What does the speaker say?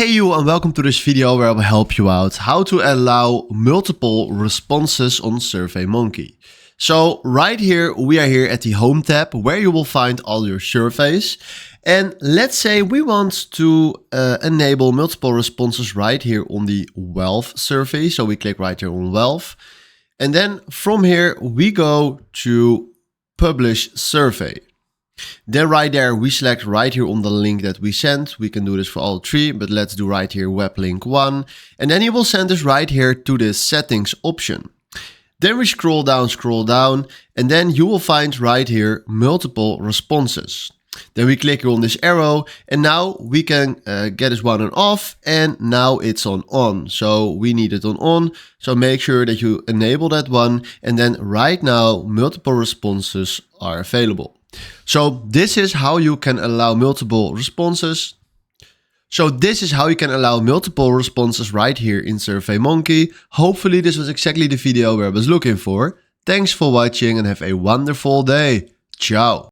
Hey you, and welcome to this video where I will help you out how to allow multiple responses on SurveyMonkey. So right here, we are here at the Home tab where you will find all your surveys. And let's say we want to enable multiple responses right here on the wealth survey. So we click right here on wealth. And then from here, we go to publish survey. Then right there, we select right here on the link that we sent. We can do this for all three, but let's do right here web link 1. And then you will send us right here to the settings option. Then we scroll down, and then you will find right here multiple responses. Then we click here on this arrow, and now we can get this one on off, and now it's on. So we need it on. So make sure that you enable that one, and then right now multiple responses are available. So this is how you can allow multiple responses. Right here in SurveyMonkey. Hopefully this was exactly the video where I was looking for. Thanks for watching and have a wonderful day. Ciao.